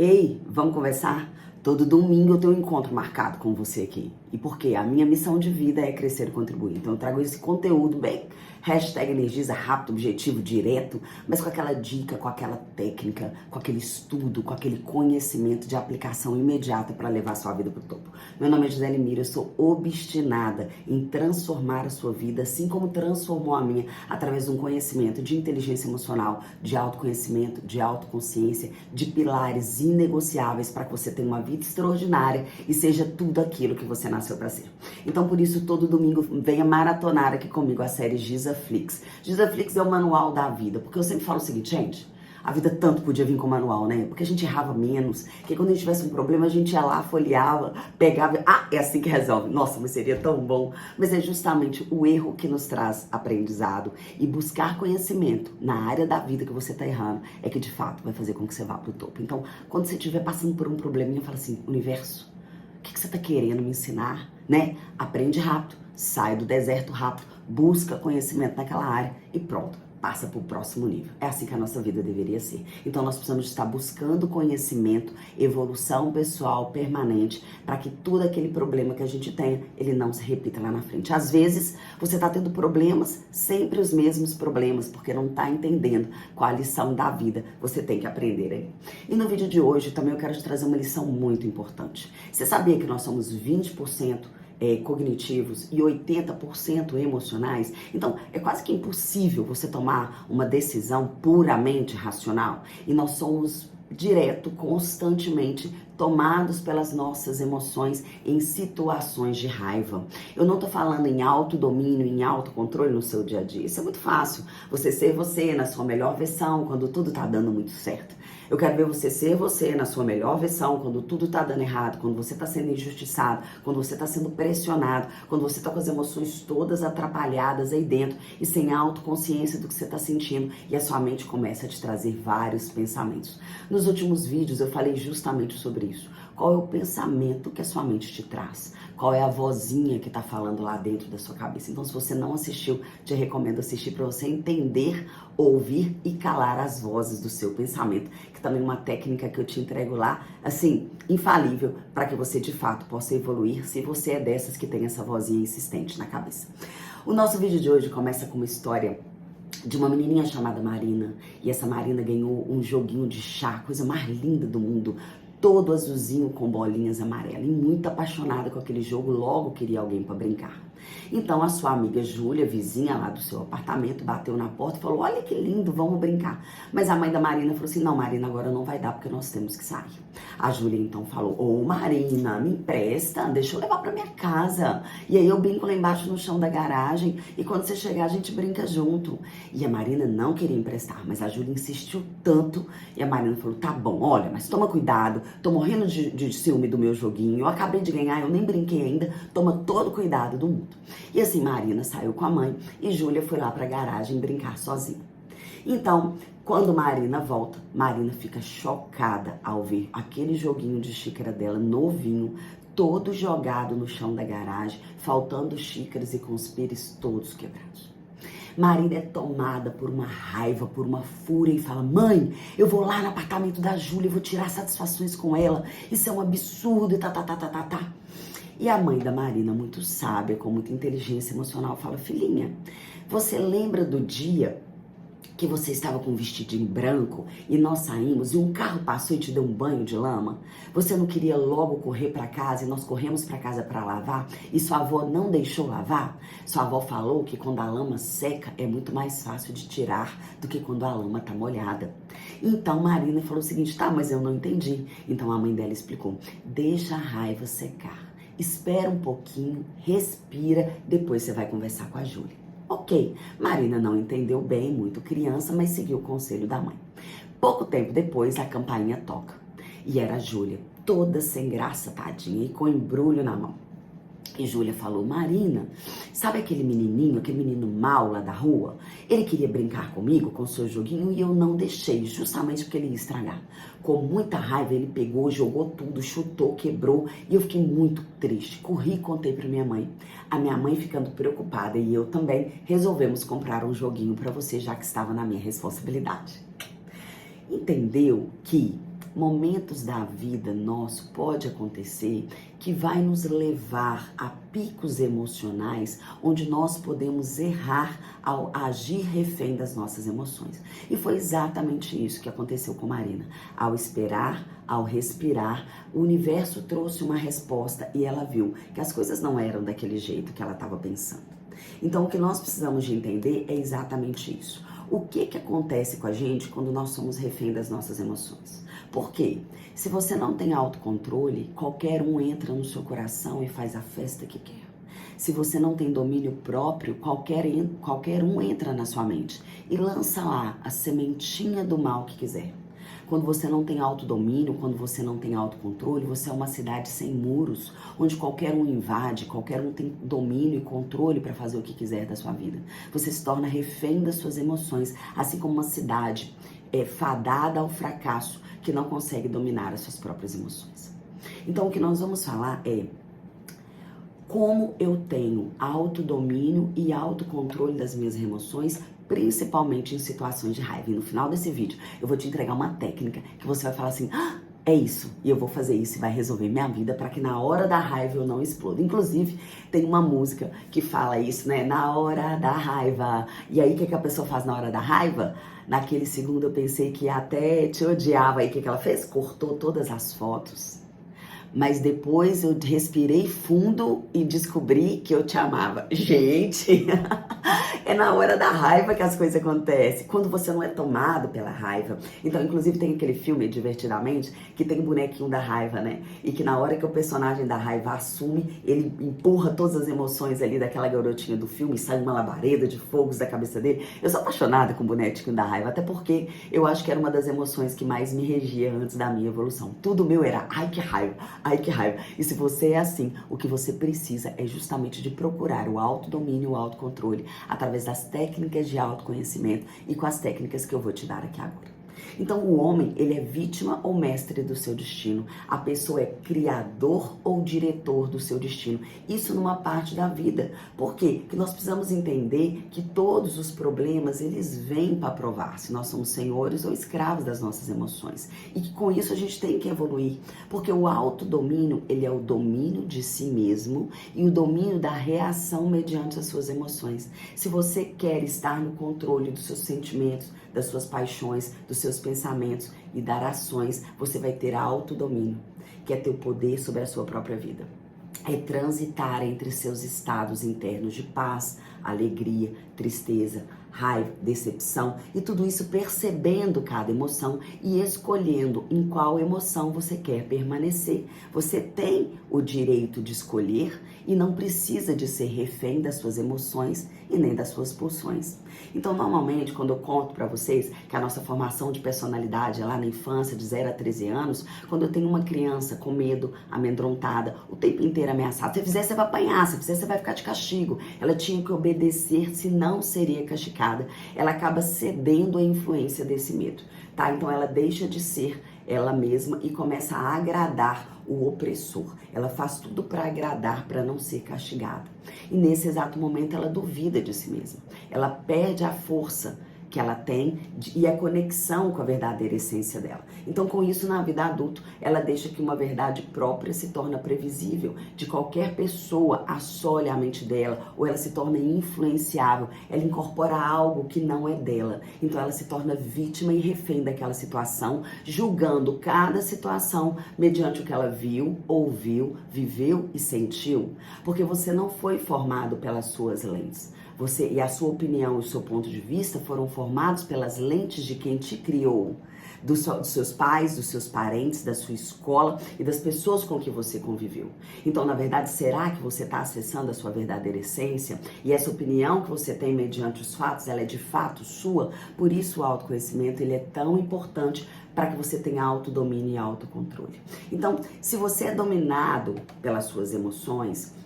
Ei, vamos conversar? Todo domingo eu tenho um encontro marcado com você aqui. E por quê? A minha missão de vida é crescer e contribuir. Então eu trago esse conteúdo bem, #energiza rápido, objetivo, direto, mas com aquela dica, com aquela técnica, com aquele estudo, com aquele conhecimento de aplicação imediata para levar a sua vida para o topo. Meu nome é Gisele Mira, eu sou obstinada em transformar a sua vida, assim como transformou a minha, através de um conhecimento de inteligência emocional, de autoconhecimento, de autoconsciência, de pilares inegociáveis para que você tenha uma vida extraordinária e seja tudo aquilo que você nasceu para ser. Então, por isso, todo domingo venha maratonar aqui comigo a série GizaFlix. GizaFlix é o manual da vida, porque eu sempre falo o seguinte, gente, a vida tanto podia vir com manual, né? Porque a gente errava menos, que quando a gente tivesse um problema, a gente ia lá, folheava, pegava, é assim que resolve. Nossa, mas seria tão bom. Mas é justamente o erro que nos traz aprendizado e buscar conhecimento na área da vida que você tá errando é que, de fato, vai fazer com que você vá pro topo. Então, quando você estiver passando por um probleminha, fala assim, universo, o que você tá querendo me ensinar, né? Aprende rápido, sai do deserto rápido, busca conhecimento naquela área e pronto. Passa para o próximo nível. É assim que a nossa vida deveria ser. Então nós precisamos estar buscando conhecimento, evolução pessoal permanente, para que todo aquele problema que a gente tenha, ele não se repita lá na frente. Às vezes você está tendo problemas, sempre os mesmos problemas, porque não está entendendo qual a lição da vida você tem que aprender aí. E no vídeo de hoje também eu quero te trazer uma lição muito importante. Você sabia que nós somos 20% cognitivos e 80% emocionais? Então, é quase que impossível você tomar uma decisão puramente racional. E nós somos direto, constantemente tomados pelas nossas emoções em situações de raiva. Eu não tô falando em autodomínio, em autocontrole no seu dia a dia. Isso é muito fácil. Você ser você na sua melhor versão, quando tudo tá dando muito certo. Eu quero ver você ser você na sua melhor versão, quando tudo tá dando errado, quando você tá sendo injustiçado, quando você tá sendo pressionado, quando você tá com as emoções todas atrapalhadas aí dentro e sem autoconsciência do que você tá sentindo e a sua mente começa a te trazer vários pensamentos. Nos últimos vídeos eu falei justamente sobre isso. Qual é o pensamento que a sua mente te traz? Qual é a vozinha que tá falando lá dentro da sua cabeça? Então, se você não assistiu, te recomendo assistir para você entender, ouvir e calar as vozes do seu pensamento, que também é uma técnica que eu te entrego lá, assim, infalível, para que você de fato possa evoluir, se você é dessas que tem essa vozinha insistente na cabeça. O nosso vídeo de hoje começa com uma história de uma menininha chamada Marina, e essa Marina ganhou um joguinho de chá, coisa mais linda do mundo, todo azulzinho com bolinhas amarelas, e muito apaixonada com aquele jogo, logo queria alguém para brincar. Então a sua amiga Júlia, vizinha lá do seu apartamento, bateu na porta e falou, olha que lindo, vamos brincar. Mas a mãe da Marina falou assim, não Marina, agora não vai dar porque nós temos que sair. A Júlia então falou, ô Marina, me empresta, deixa eu levar pra minha casa. E aí eu brinco lá embaixo no chão da garagem e quando você chegar a gente brinca junto. E a Marina não queria emprestar, mas a Júlia insistiu tanto e a Marina falou, tá bom, olha, mas toma cuidado, tô morrendo de ciúme do meu joguinho, eu acabei de ganhar, eu nem brinquei ainda, toma todo o cuidado do mundo. E assim, Marina saiu com a mãe e Júlia foi lá pra garagem brincar sozinha. Então, quando Marina volta, Marina fica chocada ao ver aquele joguinho de xícara dela novinho, todo jogado no chão da garagem, faltando xícaras e com os pires todos quebrados. Marina é tomada por uma raiva, por uma fúria e fala, mãe, eu vou lá no apartamento da Júlia, vou tirar satisfações com ela, isso é um absurdo e tá. E a mãe da Marina, muito sábia, com muita inteligência emocional, fala, filhinha, você lembra do dia que você estava com um vestidinho branco e nós saímos e um carro passou e te deu um banho de lama? Você não queria logo correr para casa e nós corremos para casa para lavar e sua avó não deixou lavar? Sua avó falou que quando a lama seca é muito mais fácil de tirar do que quando a lama tá molhada. Então Marina falou o seguinte, tá, mas eu não entendi. Então a mãe dela explicou, deixa a raiva secar. Espera um pouquinho, respira, depois você vai conversar com a Júlia. Ok, Marina não entendeu bem, muito criança, mas seguiu o conselho da mãe. Pouco tempo depois, a campainha toca. E era a Júlia, toda sem graça, tadinha, e com embrulho na mão. E Júlia falou, Marina, sabe aquele menininho, aquele menino mau lá da rua? Ele queria brincar comigo, com o seu joguinho, e eu não deixei, justamente porque ele ia estragar. Com muita raiva, ele pegou, jogou tudo, chutou, quebrou, e eu fiquei muito triste. Corri e contei pra minha mãe. A minha mãe ficando preocupada, e eu também, resolvemos comprar um joguinho pra você, já que estava na minha responsabilidade. Entendeu que momentos da vida nosso pode acontecer que vai nos levar a picos emocionais onde nós podemos errar ao agir refém das nossas emoções. E foi exatamente isso que aconteceu com Marina. Ao esperar, ao respirar, o universo trouxe uma resposta e ela viu que as coisas não eram daquele jeito que ela estava pensando. Então, o que nós precisamos de entender é exatamente isso. O que acontece com a gente quando nós somos refém das nossas emoções? Por quê? Se você não tem autocontrole, qualquer um entra no seu coração e faz a festa que quer. Se você não tem domínio próprio, qualquer um entra na sua mente e lança lá a sementinha do mal que quiser. Quando você não tem autodomínio, quando você não tem autocontrole, você é uma cidade sem muros, onde qualquer um invade, qualquer um tem domínio e controle para fazer o que quiser da sua vida. Você se torna refém das suas emoções, assim como uma cidade fadada ao fracasso, que não consegue dominar as suas próprias emoções. Então, o que nós vamos falar é como eu tenho autodomínio e autocontrole das minhas emoções, principalmente em situações de raiva. E no final desse vídeo, eu vou te entregar uma técnica que você vai falar assim, é isso, e eu vou fazer isso e vai resolver minha vida para que na hora da raiva eu não exploda. Inclusive, tem uma música que fala isso, né? Na hora da raiva. E aí, o que a pessoa faz na hora da raiva? Naquele segundo eu pensei que até te odiava. Aí, o que ela fez? Cortou todas as fotos. Mas depois eu respirei fundo e descobri que eu te amava. Gente, é na hora da raiva que as coisas acontecem. Quando você não é tomado pela raiva. Então, inclusive, tem aquele filme, Divertidamente, que tem o bonequinho da raiva, né? E que na hora que o personagem da raiva assume, ele empurra todas as emoções ali daquela garotinha do filme e sai uma labareda de fogos da cabeça dele. Eu sou apaixonada com o bonequinho da raiva, até porque eu acho que era uma das emoções que mais me regia antes da minha evolução. Tudo meu era, ai que raiva. Ai, que raiva. E se você é assim, o que você precisa é justamente de procurar o autodomínio, o autocontrole, através das técnicas de autoconhecimento e com as técnicas que eu vou te dar aqui agora. Então, o homem, ele é vítima ou mestre do seu destino? A pessoa é criador ou diretor do seu destino? Isso numa parte da vida. Por quê? Porque nós precisamos entender que todos os problemas, eles vêm para provar se nós somos senhores ou escravos das nossas emoções. E que com isso a gente tem que evoluir. Porque o autodomínio, ele é o domínio de si mesmo e o domínio da reação mediante as suas emoções. Se você quer estar no controle dos seus sentimentos, das suas paixões, dos seus pensamentos e dar ações, você vai ter autodomínio, que é ter o poder sobre a sua própria vida. É transitar entre seus estados internos de paz, alegria, tristeza, raiva, decepção e tudo isso percebendo cada emoção e escolhendo em qual emoção você quer permanecer. Você tem o direito de escolher e não precisa de ser refém das suas emoções e nem das suas pulsões. Então, normalmente, quando eu conto para vocês que a nossa formação de personalidade é lá na infância, de 0 a 13 anos, quando eu tenho uma criança com medo, amedrontada, o tempo inteiro ameaçada, se fizer você vai apanhar, se fizer você vai ficar de castigo, ela tinha que obedecer, senão seria castigada. Ela acaba cedendo à influência desse medo, tá? Então, ela deixa de ser ela mesma e começa a agradar o opressor. Ela faz tudo para agradar, para não ser castigada. E nesse exato momento ela duvida de si mesma. Ela perde a força que ela tem e a conexão com a verdadeira essência dela. Então, com isso, na vida adulta, ela deixa que uma verdade própria se torna previsível, de qualquer pessoa assole a mente dela, ou ela se torna influenciável, ela incorpora algo que não é dela. Então, ela se torna vítima e refém daquela situação, julgando cada situação mediante o que ela viu, ouviu, viveu e sentiu, porque você não foi formado pelas suas lentes. Você e a sua opinião e o seu ponto de vista foram formados pelas lentes de quem te criou, dos seus pais, dos seus parentes, da sua escola e das pessoas com que você conviveu. Então, na verdade, será que você está acessando a sua verdadeira essência? E essa opinião que você tem mediante os fatos, ela é de fato sua? Por isso o autoconhecimento ele é tão importante para que você tenha autodomínio e autocontrole. Então, se você é dominado pelas suas emoções,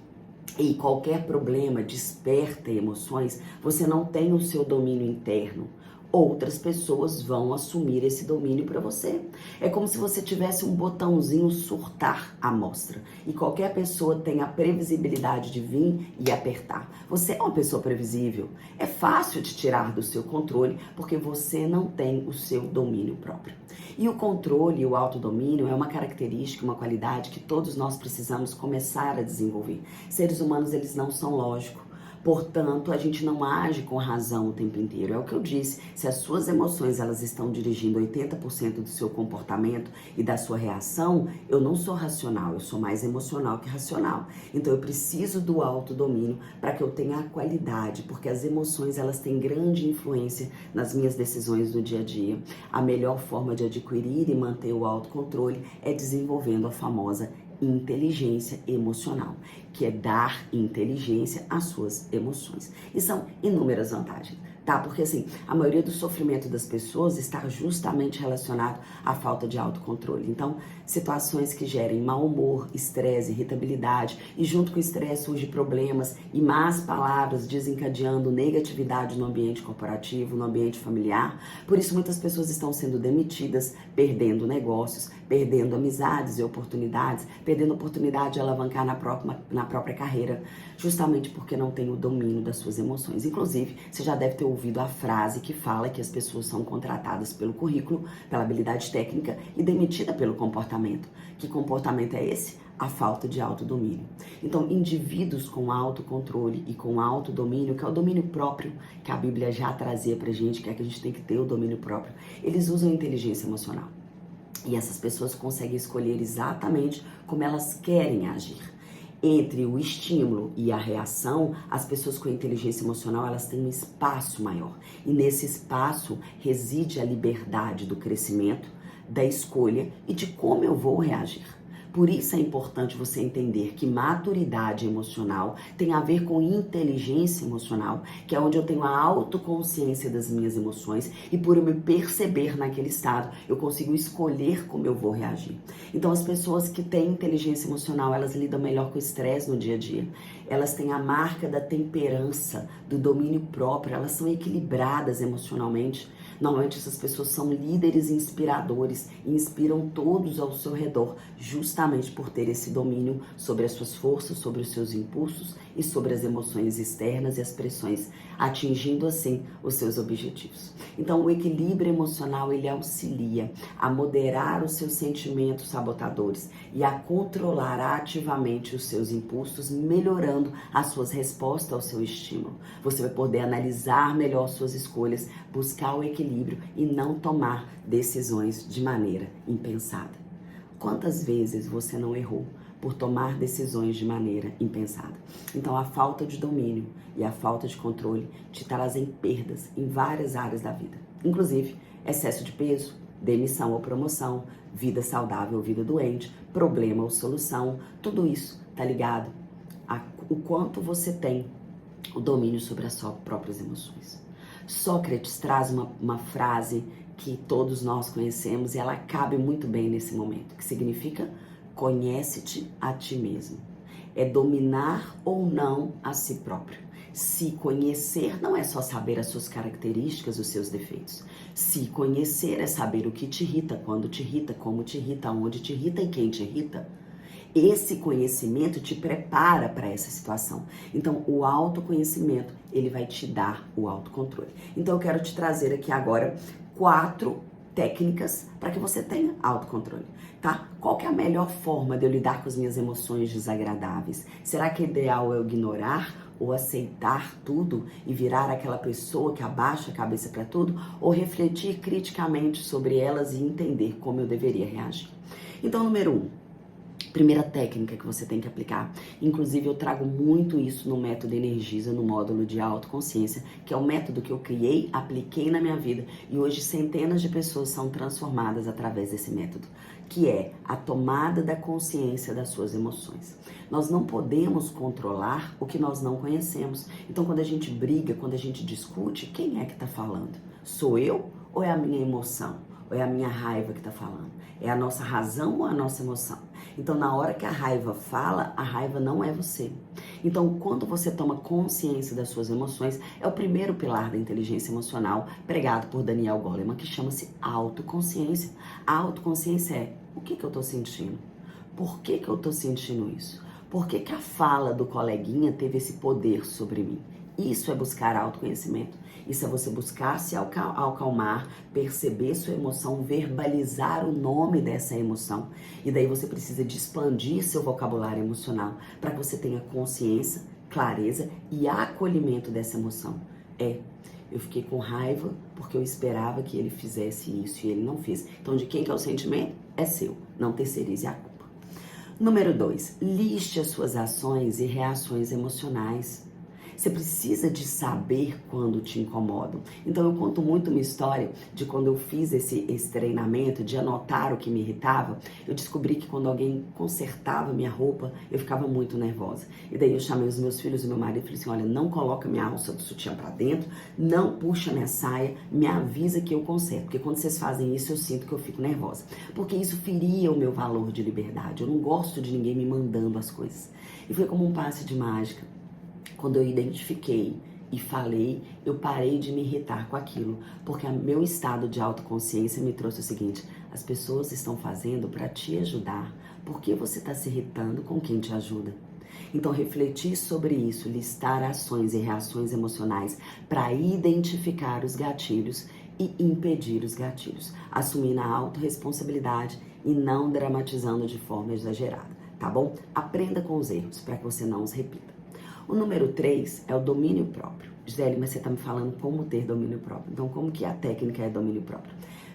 e qualquer problema desperta emoções, você não tem o seu domínio interno. Outras pessoas vão assumir esse domínio para você. É como se você tivesse um botãozinho surtar à mostra. E qualquer pessoa tem a previsibilidade de vir e apertar. Você é uma pessoa previsível. É fácil de tirar do seu controle porque você não tem o seu domínio próprio. E o controle e o autodomínio é uma característica, uma qualidade que todos nós precisamos começar a desenvolver. Seres humanos, eles não são lógicos. Portanto, a gente não age com razão o tempo inteiro. É o que eu disse, se as suas emoções elas estão dirigindo 80% do seu comportamento e da sua reação, eu não sou racional, eu sou mais emocional que racional. Então eu preciso do autodomínio para que eu tenha a qualidade, porque as emoções elas têm grande influência nas minhas decisões do dia a dia. A melhor forma de adquirir e manter o autocontrole é desenvolvendo a famosa inteligência emocional, que é dar inteligência às suas emoções. E são inúmeras vantagens, tá? Porque assim, a maioria do sofrimento das pessoas está justamente relacionado à falta de autocontrole. Então, situações que gerem mau humor, estresse, irritabilidade, e junto com o estresse surgem problemas e más palavras desencadeando negatividade no ambiente corporativo, no ambiente familiar. Por isso, muitas pessoas estão sendo demitidas, perdendo negócios, perdendo amizades e oportunidades, perdendo oportunidade de alavancar na própria carreira, justamente porque não tem o domínio das suas emoções. Inclusive, você já deve ter ouvido a frase que fala que as pessoas são contratadas pelo currículo, pela habilidade técnica e demitidas pelo comportamento. Que comportamento é esse? A falta de autodomínio. Então, indivíduos com autocontrole e com autodomínio, que é o domínio próprio, que a Bíblia já trazia pra gente, que é que a gente tem que ter o domínio próprio, eles usam inteligência emocional. E essas pessoas conseguem escolher exatamente como elas querem agir. Entre o estímulo e a reação, as pessoas com inteligência emocional, elas têm um espaço maior. E nesse espaço reside a liberdade do crescimento, da escolha e de como eu vou reagir. Por isso é importante você entender que maturidade emocional tem a ver com inteligência emocional, que é onde eu tenho a autoconsciência das minhas emoções e por eu me perceber naquele estado, eu consigo escolher como eu vou reagir. Então as pessoas que têm inteligência emocional, elas lidam melhor com o estresse no dia a dia. Elas têm a marca da temperança, do domínio próprio, elas são equilibradas emocionalmente. Normalmente essas pessoas são líderes inspiradores e inspiram todos ao seu redor, justamente por ter esse domínio sobre as suas forças, sobre os seus impulsos e sobre as emoções externas e as pressões, atingindo assim os seus objetivos. Então o equilíbrio emocional ele auxilia a moderar os seus sentimentos sabotadores e a controlar ativamente os seus impulsos, melhorando as suas respostas ao seu estímulo. Você vai poder analisar melhor suas escolhas, buscar o equilíbrio e não tomar decisões de maneira impensada. Quantas vezes você não errou por tomar decisões de maneira impensada? Então a falta de domínio e a falta de controle te trazem perdas em várias áreas da vida, inclusive excesso de peso, demissão ou promoção, vida saudável ou vida doente, problema ou solução. Tudo isso tá ligado ao quanto você tem o domínio sobre as suas próprias emoções. Sócrates traz uma frase que todos nós conhecemos e ela cabe muito bem nesse momento, que significa: conhece-te a ti mesmo. É dominar ou não a si próprio. Se conhecer não é só saber as suas características, os seus defeitos. Se conhecer é saber o que te irrita, quando te irrita, como te irrita, onde te irrita e quem te irrita. Esse conhecimento te prepara para essa situação. Então, o autoconhecimento, ele vai te dar o autocontrole. Então, eu quero te trazer aqui agora 4 técnicas para que você tenha autocontrole, tá? Qual que é a melhor forma de eu lidar com as minhas emoções desagradáveis? Será que é ideal eu ignorar ou aceitar tudo e virar aquela pessoa que abaixa a cabeça para tudo? Ou refletir criticamente sobre elas e entender como eu deveria reagir? Então, número 1. Primeira técnica que você tem que aplicar, inclusive eu trago muito isso no método Energiza, no módulo de autoconsciência, que é o método que eu criei, apliquei na minha vida e hoje centenas de pessoas são transformadas através desse método, que é a tomada da consciência das suas emoções. Nós não podemos controlar o que nós não conhecemos. Então quando a gente briga, quando a gente discute, quem é que está falando? Sou eu ou é a minha emoção? Ou é a minha raiva que está falando? É a nossa razão ou a nossa emoção? Então, na hora que a raiva fala, a raiva não é você. Então, quando você toma consciência das suas emoções, é o primeiro pilar da inteligência emocional pregado por Daniel Goleman, que chama-se autoconsciência. A autoconsciência é: o que eu estou sentindo? Por que eu estou sentindo isso? Por que a fala do coleguinha teve esse poder sobre mim? Isso é buscar autoconhecimento. Isso é você buscar se acalmar, perceber sua emoção, verbalizar o nome dessa emoção. E daí você precisa de expandir seu vocabulário emocional para que você tenha consciência, clareza e acolhimento dessa emoção. Eu fiquei com raiva porque eu esperava que ele fizesse isso e ele não fez. Então, de quem que é o sentimento? É seu. Não terceirize a culpa. Número 2, liste as suas ações e reações emocionais. Você precisa de saber quando te incomodam. Então eu conto muito uma história de quando eu fiz esse treinamento, de anotar o que me irritava. Eu descobri que quando alguém consertava minha roupa, eu ficava muito nervosa. E daí eu chamei os meus filhos e meu marido e falei assim, olha, não coloca minha alça do sutiã pra dentro, não puxa minha saia, me avisa que eu conserto. Porque quando vocês fazem isso, eu sinto que eu fico nervosa. Porque isso feria o meu valor de liberdade. Eu não gosto de ninguém me mandando as coisas. E foi como um passe de mágica. Quando eu identifiquei e falei, eu parei de me irritar com aquilo, porque o meu estado de autoconsciência me trouxe o seguinte: as pessoas estão fazendo para te ajudar, por que você está se irritando com quem te ajuda? Então, refletir sobre isso, listar ações e reações emocionais para identificar os gatilhos e impedir os gatilhos, assumindo a autorresponsabilidade e não dramatizando de forma exagerada, tá bom? Aprenda com os erros para que você não os repita. O número 3 é o domínio próprio. Gisele, mas você está me falando como ter domínio próprio. Então, como que a técnica é domínio próprio?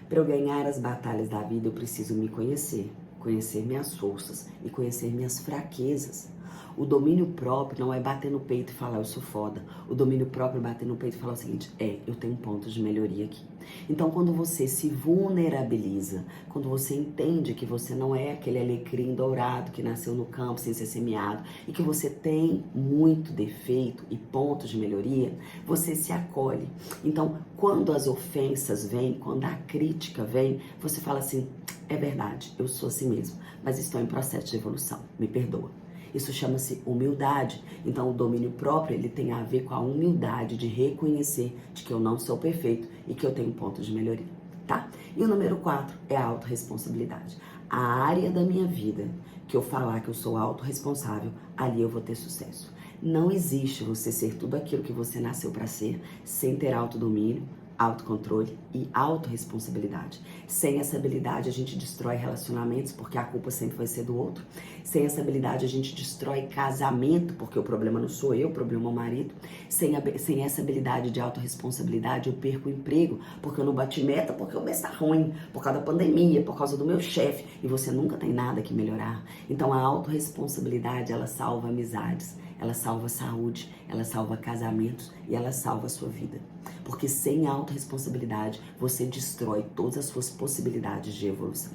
Para eu ganhar as batalhas da vida, eu preciso me conhecer, conhecer minhas forças e conhecer minhas fraquezas. O domínio próprio não é bater no peito e falar eu sou foda. O domínio próprio é bater no peito e falar o seguinte, eu tenho pontos de melhoria aqui. Então, quando você se vulnerabiliza, quando você entende que você não é aquele alecrim dourado que nasceu no campo sem ser semeado e que você tem muito defeito e pontos de melhoria, você se acolhe. Então, quando as ofensas vêm, quando a crítica vem, você fala assim, é verdade, eu sou assim mesmo, mas estou em processo de evolução, me perdoa. Isso chama-se humildade. Então, o domínio próprio, ele tem a ver com a humildade de reconhecer de que eu não sou perfeito e que eu tenho pontos de melhoria, tá? E o número 4 é a autorresponsabilidade. A área da minha vida que eu falar que eu sou autorresponsável, ali eu vou ter sucesso. Não existe você ser tudo aquilo que você nasceu para ser sem ter autodomínio, autocontrole e autorresponsabilidade. Sem essa habilidade, a gente destrói relacionamentos, porque a culpa sempre vai ser do outro. Sem essa habilidade, a gente destrói casamento, porque o problema não sou eu, o problema é o marido. Sem essa habilidade de autorresponsabilidade, eu perco o emprego, porque eu não bati meta, porque o mês está ruim, por causa da pandemia, por causa do meu chefe, e você nunca tem nada que melhorar. Então, a autorresponsabilidade, ela salva amizades, ela salva saúde, ela salva casamentos e ela salva a sua vida. Porque sem autorresponsabilidade, você destrói todas as suas possibilidades de evolução.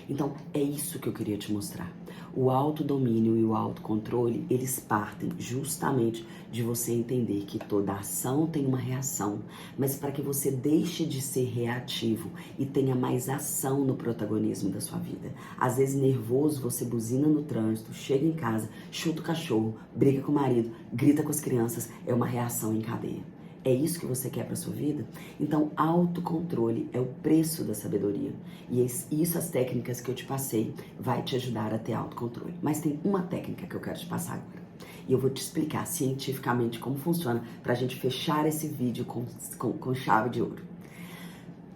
Então, é isso que eu queria te mostrar. O autodomínio e o autocontrole, eles partem justamente de você entender que toda ação tem uma reação, mas para que você deixe de ser reativo e tenha mais ação no protagonismo da sua vida. Às vezes, nervoso, você buzina no trânsito, chega em casa, chuta o cachorro, briga com o marido, grita com as crianças, é uma reação em cadeia. É isso que você quer para sua vida? Então, autocontrole é o preço da sabedoria. E isso, as técnicas que eu te passei, vai te ajudar a ter autocontrole. Mas tem uma técnica que eu quero te passar agora. E eu vou te explicar cientificamente como funciona para a gente fechar esse vídeo com chave de ouro.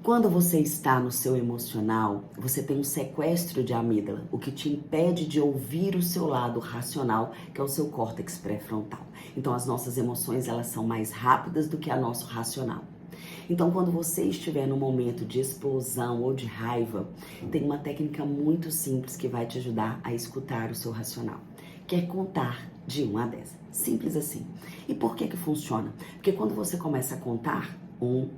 Quando você está no seu emocional, você tem um sequestro de amígdala, o que te impede de ouvir o seu lado racional, que é o seu córtex pré-frontal. Então, as nossas emoções, elas são mais rápidas do que a nosso racional. Então, quando você estiver num momento de explosão ou de raiva, tem uma técnica muito simples que vai te ajudar a escutar o seu racional, que é contar de 1 a 10. Simples assim. E por que funciona? Porque quando você começa a contar, 1,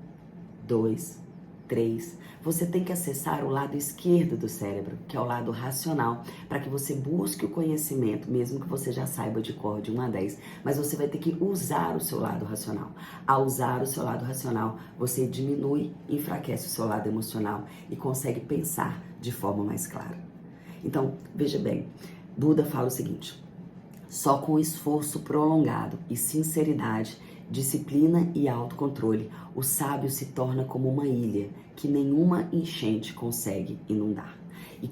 2, 3, você tem que acessar o lado esquerdo do cérebro, que é o lado racional, para que você busque o conhecimento, mesmo que você já saiba de cor de 1 a 10, mas você vai ter que usar o seu lado racional. Ao usar o seu lado racional, você diminui, enfraquece o seu lado emocional e consegue pensar de forma mais clara. Então, veja bem, Buda fala o seguinte: só com esforço prolongado e sinceridade, disciplina e autocontrole, o sábio se torna como uma ilha que nenhuma enchente consegue inundar. E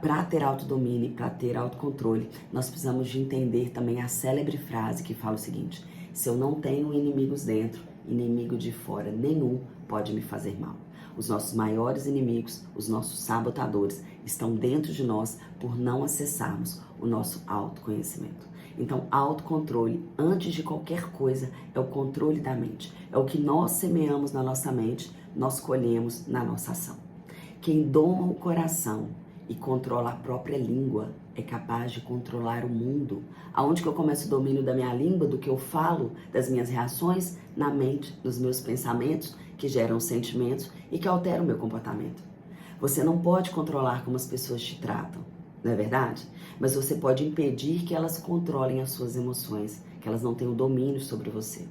para ter autodomínio e para ter autocontrole, nós precisamos de entender também a célebre frase que fala o seguinte: Se eu não tenho inimigos dentro, inimigo de fora nenhum pode me fazer mal. Os nossos maiores inimigos, os nossos sabotadores, estão dentro de nós por não acessarmos o nosso autoconhecimento. Então, autocontrole, antes de qualquer coisa, é o controle da mente. É o que nós semeamos na nossa mente, nós colhemos na nossa ação. Quem doma o coração e controla a própria língua é capaz de controlar o mundo. Aonde que eu começo o domínio da minha língua, do que eu falo, das minhas reações? Na mente, dos meus pensamentos, que geram sentimentos e que alteram o meu comportamento. Você não pode controlar como as pessoas te tratam, não é verdade? Mas você pode impedir que elas controlem as suas emoções, que elas não tenham domínio sobre você.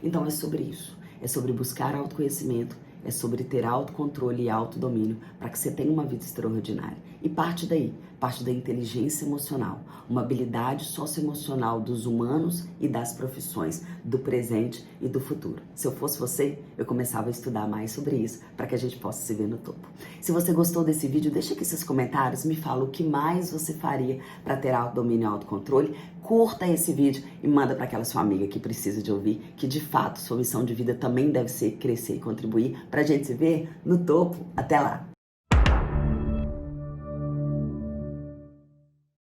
Então é sobre isso, é sobre buscar autoconhecimento, é sobre ter autocontrole e autodomínio para que você tenha uma vida extraordinária. E parte daí, parte da inteligência emocional, uma habilidade socioemocional dos humanos e das profissões, do presente e do futuro. Se eu fosse você, eu começava a estudar mais sobre isso para que a gente possa se ver no topo. Se você gostou desse vídeo, deixa aqui seus comentários, me fala o que mais você faria para ter autodomínio e autocontrole. Curta esse vídeo e manda para aquela sua amiga que precisa de ouvir, que de fato sua missão de vida também deve ser crescer e contribuir para a gente se ver no topo. Até lá!